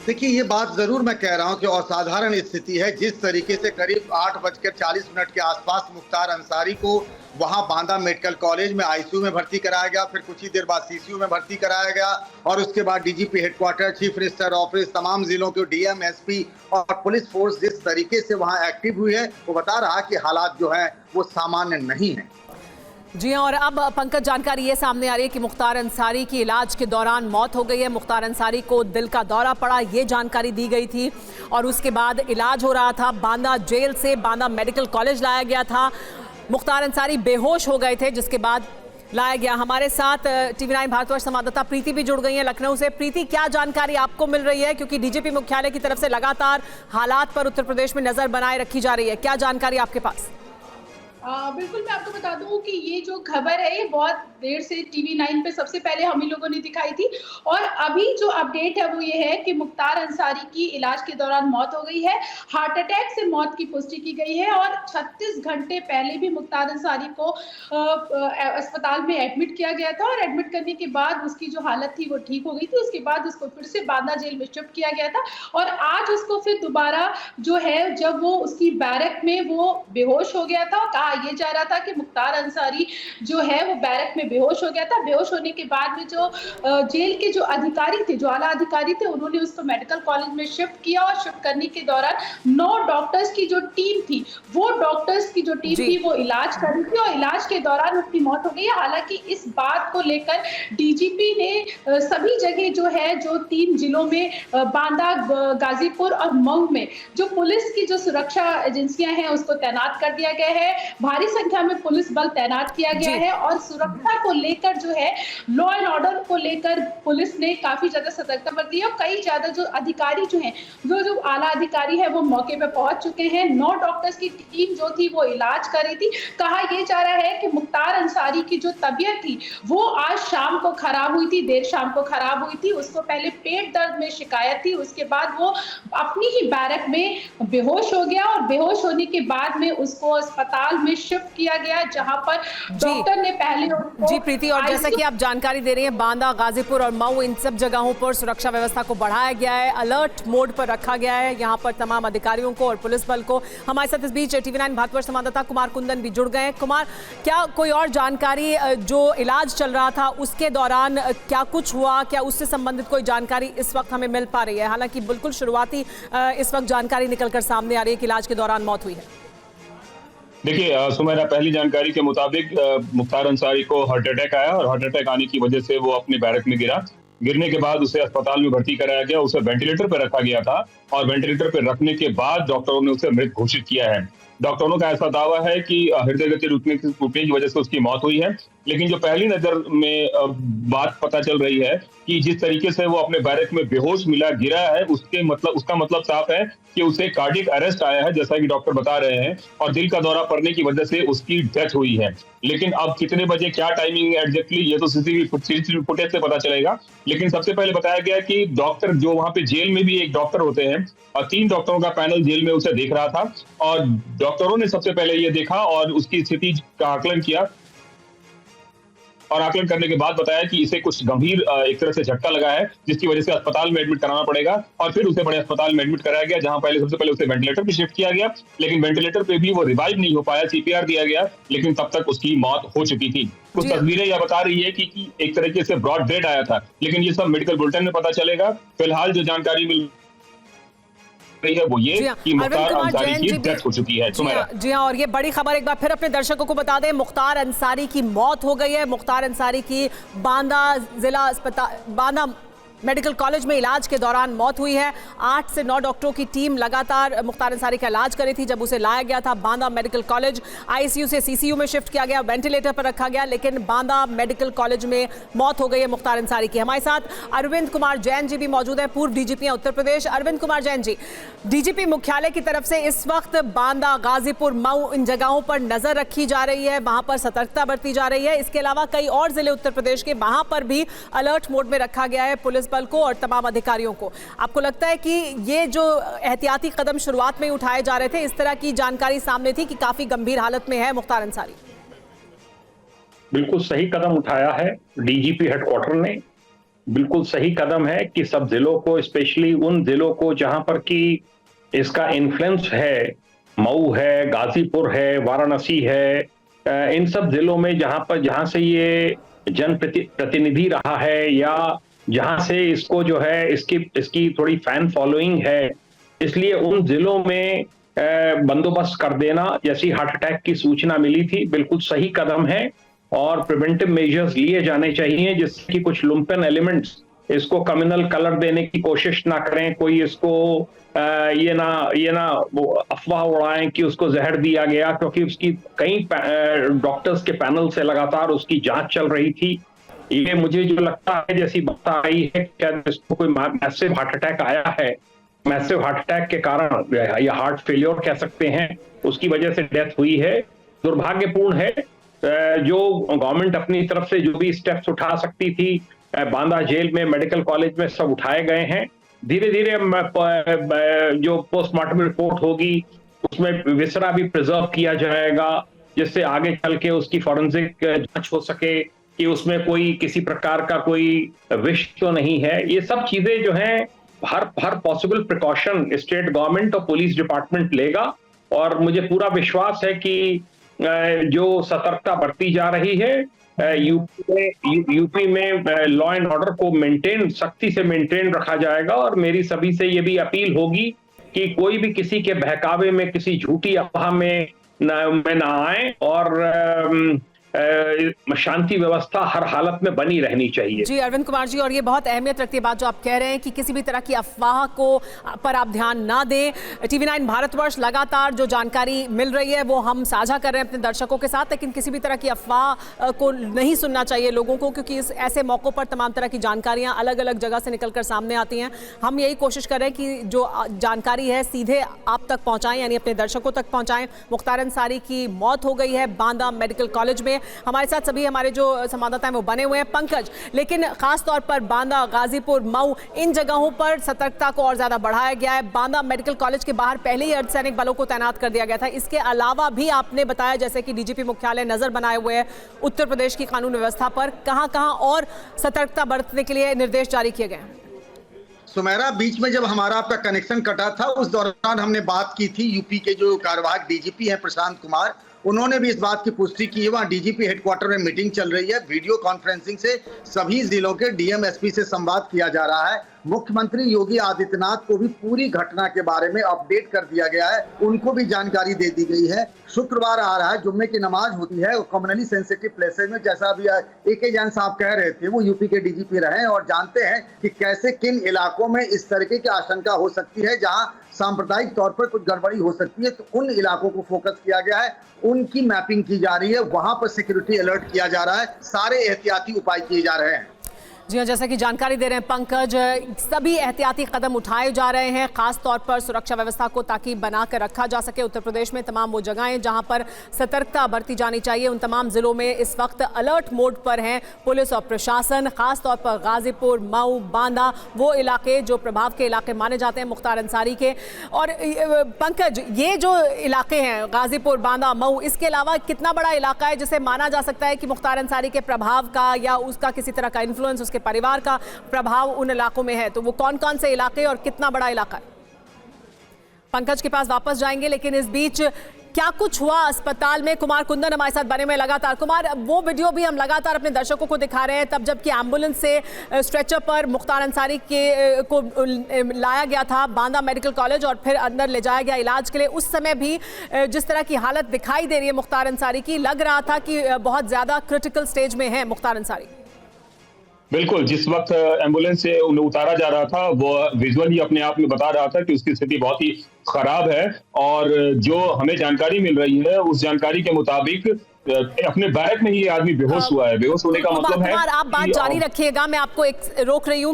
देखिए, ये बात ज़रूर मैं कह रहा हूँ कि असाधारण स्थिति है। जिस तरीके से करीब 8:40 के आसपास मुख्तार अंसारी को वहाँ बांदा मेडिकल कॉलेज में आईसीयू में भर्ती कराया गया, फिर कुछ ही देर बाद सीसीयू में भर्ती कराया गया और उसके बाद DGP headquarter, chief register office, तमाम जिलों के डीएम, एसपी और पुलिस फोर्स जिस तरीके से वहाँ एक्टिव हुई है, वो बता रहा कि हालात जो हैं वो सामान्य नहीं है। जी हाँ, और अब पंकज जानकारी ये सामने आ रही है कि मुख्तार अंसारी की इलाज के दौरान मौत हो गई है। मुख्तार अंसारी को दिल का दौरा पड़ा, ये जानकारी दी गई थी और उसके बाद इलाज हो रहा था। बांदा जेल से बांदा मेडिकल कॉलेज लाया गया था। मुख्तार अंसारी बेहोश हो गए थे, जिसके बाद लाया गया। हमारे साथ TV9 भारतवर्ष संवाददाता प्रीति भी जुड़ गई है लखनऊ से। प्रीति, क्या जानकारी आपको मिल रही है, क्योंकि डीजीपी मुख्यालय की तरफ से लगातार हालात पर उत्तर प्रदेश में नजर बनाए रखी जा रही है, क्या जानकारी आपके पास? बिल्कुल, मैं आपको बता दूं कि ये जो खबर है ये बहुत देर से TV9 पे सबसे पहले हम ही लोगों ने दिखाई थी और अभी जो अपडेट है वो ये है कि मुख्तार अंसारी की इलाज के दौरान मौत हो गई है। हार्ट अटैक से मौत की पुष्टि की गई है और 36 घंटे पहले भी मुख्तार अंसारी को अस्पताल में एडमिट किया गया था और एडमिट करने के बाद उसकी जो हालत थी वो ठीक हो गई थी। उसके बाद उसको फिर से बांदा जेल में शिफ्ट किया गया था और आज उसको फिर दोबारा जो है, जब वो उसकी बैरक में वो बेहोश हो गया था, कहा ये जा रहा था कि मुख्तार अंसारी जो है वो बैरक में बेहोश हो गया था। बेहोश होने के बाद में जो जेल के जो अधिकारी थे, जो आला अधिकारी थे, उन्होंने उसको मेडिकल कॉलेज में शिफ्ट किया और शिफ्ट करने के दौरान 9 डॉक्टर्स की जो टीम थी, वो डॉक्टर्स की जो टीम थी वो इलाज कर रही थी और इलाज के दौरान उसकी मौत हो गई। हालांकि इस बात को लेकर डीजीपी ने सभी जगह जो है, जो 3 जिलों में बांदा, गाजीपुर और मऊ में जो पुलिस की जो सुरक्षा एजेंसियां हैं उसको तैनात कर दिया गया है। भारी संख्या में पुलिस बल तैनात किया गया है और सुरक्षा को लेकर जो है, लॉ एंड ऑर्डर को लेकर पुलिस ने काफी ज्यादा सतर्कता बरती है और कई ज्यादा जो अधिकारी जो हैं, जो आला अधिकारी है वो मौके पे पहुंच चुके हैं। 9 डॉक्टर्स की टीम जो थी वो इलाज कर रही थी। कहा यह जा रहा है कि मुख्तार अंसारी की जो तबीयत थी वो आज शाम को खराब हुई थी, देर शाम को खराब हुई थी। उसको पहले पेट दर्द में शिकायत थी, उसके बाद वो अपनी ही बैरक में बेहोश हो गया और बेहोश होने के बाद में उसको अस्पताल में शिफ्ट किया गया, जहां पर डॉक्टर ने पहले जी प्रीति, और जैसा कि आप जानकारी दे रही हैं, बांदा, गाजीपुर और मऊ, इन सब जगहों पर सुरक्षा व्यवस्था को बढ़ाया गया है, अलर्ट मोड पर रखा गया है यहाँ पर तमाम अधिकारियों को और पुलिस बल को। हमारे साथ इस बीच TV9 भारतवर्ष संवाददाता कुमार कुंदन भी जुड़ गए हैं। कुमार, क्या कोई और जानकारी, जो इलाज चल रहा था उसके दौरान क्या कुछ हुआ, क्या उससे संबंधित कोई जानकारी इस वक्त हमें मिल पा रही है? हालांकि बिल्कुल शुरुआती इस वक्त जानकारी निकलकर सामने आ रही है कि इलाज के दौरान मौत हुई है। देखिए सुमेरा, पहली जानकारी के मुताबिक मुख्तार अंसारी को हार्ट अटैक आया और हार्ट अटैक आने की वजह से वो अपने बैरक में गिरा। गिरने के बाद उसे अस्पताल में भर्ती कराया गया, उसे वेंटिलेटर पर रखा गया था और वेंटिलेटर पर रखने के बाद डॉक्टरों ने उसे मृत घोषित किया है। डॉक्टरों का ऐसा दावा है कि हृदय गति रुकने की वजह से उसकी मौत हुई है, लेकिन जो पहली नजर में बात पता चल रही है कि जिस तरीके से वो अपने बैरक में बेहोश मिला, गिरा है, उसका मतलब साफ है कि उसे कार्डियक अरेस्ट आया है, जैसा कि डॉक्टर बता रहे हैं, और दिल का दौरा पड़ने की वजह से उसकी डेथ हुई है। लेकिन अब कितने बजे, क्या टाइमिंग एग्जैक्टली, ये तो सीसीटीवी फुटेज से पता चलेगा। लेकिन सबसे पहले बताया गया कि डॉक्टर, जो वहां पे जेल में भी एक डॉक्टर होते हैं और 3 डॉक्टरों का पैनल जेल में उसे देख रहा था और डॉक्टरों ने सबसे पहले ये देखा और उसकी स्थिति का आकलन किया और आकलन करने के बाद बताया कि इसे कुछ गंभीर एक तरह से झटका लगा है, जिसकी वजह से अस्पताल में एडमिट कराना पड़ेगा और फिर उसे बड़े अस्पताल में एडमिट कराया गया, जहां सबसे पहले उसे वेंटिलेटर पे शिफ्ट किया गया। लेकिन वेंटिलेटर पे भी वो रिवाइव नहीं हो पाया, CPR दिया गया, लेकिन तब तक उसकी मौत हो चुकी थी। कुछ तस्वीरें यह बता रही है कि एक तरीके से ब्रॉड डेड आया था, लेकिन ये सब मेडिकल बुलेटिन में पता चलेगा। फिलहाल जो जानकारी मिल है वो ये कि मुख्तार अंसारी की डेथ हो चुकी है। जी हाँ, और ये बड़ी खबर एक बार फिर अपने दर्शकों को बता दें, मुख्तार अंसारी की मौत हो गई है। मुख्तार अंसारी की बांदा जिला अस्पताल, बांदा मेडिकल कॉलेज में इलाज के दौरान मौत हुई है। 8 से 9 डॉक्टरों की टीम लगातार मुख्तार अंसारी का इलाज कर रही थी जब उसे लाया गया था बांदा मेडिकल कॉलेज। आईसीयू से सीसीयू में शिफ्ट किया गया, वेंटिलेटर पर रखा गया, लेकिन बांदा मेडिकल कॉलेज में मौत हो गई है मुख्तार अंसारी की। हमारे साथ अरविंद कुमार जैन जी भी मौजूद है, पूर्व डीजीपी हैं उत्तर प्रदेश। अरविंद कुमार जैन जी, डीजीपी मुख्यालय की तरफ से इस वक्त बांदा, गाजीपुर, मऊ, इन जगहों पर नजर रखी जा रही है, वहां पर सतर्कता बरती जा रही है। इसके अलावा कई और जिले उत्तर प्रदेश के, वहां पर भी अलर्ट मोड में रखा गया है पुलिस बल को और तमाम अधिकारियों को। आपको लगता है कि ये जो एहतियाती कदम शुरुआत में उठाए जा रहे थे, इस तरह की जानकारी सामने थी कि काफी गंभीर हालत में है मुख्तार अंसारी? बिल्कुल सही कदम उठाया है डीजीपी हेडक्वार्टर ने। बिल्कुल सही कदम है कि सब जिलों को, स्पेशली उन जिलों को जहां पर कि इसका इन्फ्लुएंस है, मऊ है, गाजीपुर है, वाराणसी है, इन सब जिलों में जहां से ये प्रतिनिधि रहा है या जहां से इसको जो है इसकी थोड़ी फैन फॉलोइंग है, इसलिए उन जिलों में बंदोबस्त कर देना। जैसी हार्ट अटैक की सूचना मिली थी, बिल्कुल सही कदम है और प्रिवेंटिव मेजर्स लिए जाने चाहिए जिससे कि कुछ लुम्पेन एलिमेंट्स इसको कम्युनल कलर देने की कोशिश ना करें, कोई इसको ये ना वो अफवाह उड़ाएं कि उसको जहर दिया गया, क्योंकि उसकी कई डॉक्टर्स के पैनल से लगातार उसकी जांच चल रही थी। ये मुझे जो लगता है, जैसी बात आई है क्या इसको कोई मैसिव हार्ट अटैक आया है, मैसिव हार्ट अटैक के कारण या हार्ट फेलियर कह सकते हैं, उसकी वजह से डेथ हुई है। दुर्भाग्यपूर्ण है। जो गवर्नमेंट अपनी तरफ से जो भी स्टेप्स उठा सकती थी, बांदा जेल में, मेडिकल कॉलेज में सब उठाए गए हैं। धीरे धीरे जो पोस्टमार्टम रिपोर्ट होगी उसमें विसरा भी प्रिजर्व किया जाएगा, जिससे आगे चल के उसकी फॉरेंसिक जांच हो सके कि उसमें कोई किसी प्रकार का कोई विष तो नहीं है। ये सब चीजें जो हैं, हर पॉसिबल प्रिकॉशन स्टेट गवर्नमेंट और पुलिस डिपार्टमेंट लेगा और मुझे पूरा विश्वास है कि जो सतर्कता बरती जा रही है, यूपी में लॉ एंड ऑर्डर को सख्ती से मेंटेन रखा जाएगा। और मेरी सभी से ये भी अपील होगी कि कोई भी किसी के बहकावे में, किसी झूठी अफवाह में ना आए और शांति व्यवस्था हर हालत में बनी रहनी चाहिए। जी अरविंद कुमार जी, और ये बहुत अहमियत रखती है बात जो आप कह रहे हैं कि किसी भी तरह की अफवाह को पर आप ध्यान ना दें। TV9 भारतवर्ष लगातार जो जानकारी मिल रही है वो हम साझा कर रहे हैं अपने दर्शकों के साथ, लेकिन किसी भी तरह की अफवाह को नहीं सुनना चाहिए लोगों को, क्योंकि इस ऐसे मौकों पर तमाम तरह की जानकारियां अलग अलग जगह से निकलकर सामने आती हैं। हम यही कोशिश कर रहे हैं कि जो जानकारी है सीधे आप तक पहुंचाएं, यानी अपने दर्शकों तक पहुंचाएं। मुख्तार अंसारी की मौत हो गई है बांदा मेडिकल कॉलेज में। हमारे साथ सभी हमारे जो संवाददाता हैं वो बने हुए हैं पंकज, लेकिन खास तौर पर बांदा, गाजीपुर, मऊ, इन जगहों पर सतर्कता को और ज्यादा बढ़ाया गया है। बांदा मेडिकल कॉलेज के बाहर पहले ही अर्धसैनिक बलों को तैनात कर दिया गया था। इसके अलावा भी आपने बताया जैसे कि डीजीपी मुख्यालय नजर बनाए हुए है उत्तर प्रदेश की कानून व्यवस्था पर, कहां और सतर्कता बरतने के लिए निर्देश जारी किए गए हैं? सुमेरा, बीच में जब हमारा आपका कनेक्शन कटा था उस दौरान हमने बात की थी, यूपी के जो कार्यवाहक डीजीपी हैं प्रशांत कुमार, उन्होंने भी इस बात की पुष्टि की है। वहाँ डीजीपी हेडक्वार्टर में मीटिंग चल रही है, वीडियो कॉन्फ्रेंसिंग से सभी जिलों के डीएम एसपी से संवाद किया जा रहा है। मुख्यमंत्री योगी आदित्यनाथ को भी पूरी घटना के बारे में अपडेट कर दिया गया है, उनको भी जानकारी दे दी गई है। शुक्रवार आ रहा है, जुम्मे की नमाज होती है कम्युनली सेंसिटिव प्लेसेज में, जैसा अभी AK जैन साहब कह रहे थे, वो यूपी के डीजीपी रहे और जानते हैं कि कैसे किन इलाकों में इस तरीके की आशंका हो सकती है जहां सांप्रदायिक तौर पर कुछ गड़बड़ी हो सकती है। तो उन इलाकों को फोकस किया गया है, उनकी मैपिंग की जा रही है, वहां पर सिक्योरिटी अलर्ट किया जा रहा है, सारे एहतियाती उपाय किए जा रहे हैं। जी हाँ, जैसा कि जानकारी दे रहे हैं पंकज, सभी एहतियाती कदम उठाए जा रहे हैं, खास तौर पर सुरक्षा व्यवस्था को ताकि बनाकर रखा जा सके। उत्तर प्रदेश में तमाम वो जगहें जहां पर सतर्कता बरती जानी चाहिए, उन तमाम जिलों में इस वक्त अलर्ट मोड पर हैं पुलिस और प्रशासन। खास तौर पर गाजीपुर, मऊ, बांदा, वो इलाके जो प्रभाव के इलाके माने जाते हैं मुख्तार अंसारी के। और पंकज, ये जो इलाके हैं गाजीपुर, बांदा, मऊ, इसके अलावा कितना बड़ा इलाका है जिसे माना जा सकता है कि मुख्तार अंसारी के प्रभाव का या उसका किसी तरह का इन्फ्लुएंस, उसके परिवार का प्रभाव उन इलाकों में है? तो वो कौन कौन से इलाके और कितना बड़ा इलाका है? पंकज के पास वापस जाएंगे, लेकिन इस बीच क्या कुछ हुआ अस्पताल में? कुमार कुंदन हमारे साथ बने हुए लगातार। कुमार, वो वीडियो भी हम लगातार अपने दर्शकों को दिखा रहे हैं, तब जबकि एम्बुलेंस से स्ट्रेचर पर मुख्तार अंसारी को लाया गया था बांदा मेडिकल कॉलेज और फिर अंदर ले जाया गया इलाज के लिए। उस समय भी जिस तरह की हालत दिखाई दे रही है मुख्तार अंसारी की, लग रहा था कि बहुत ज्यादा क्रिटिकल स्टेज में है मुख्तार अंसारी। बिल्कुल, जिस वक्त एम्बुलेंस से उन्हें उतारा जा रहा था वो विजुअली अपने आप में बता रहा था कि उसकी स्थिति बहुत ही खराब है। और जो हमें जानकारी मिल रही है उस जानकारी के मुताबिक अपने बैरक में ही ये आदमी बेहोश हुआ है। बेहोश होने का मतलब है, आप बात जारी रखिएगा, मैं आपको रोक रही हूँ।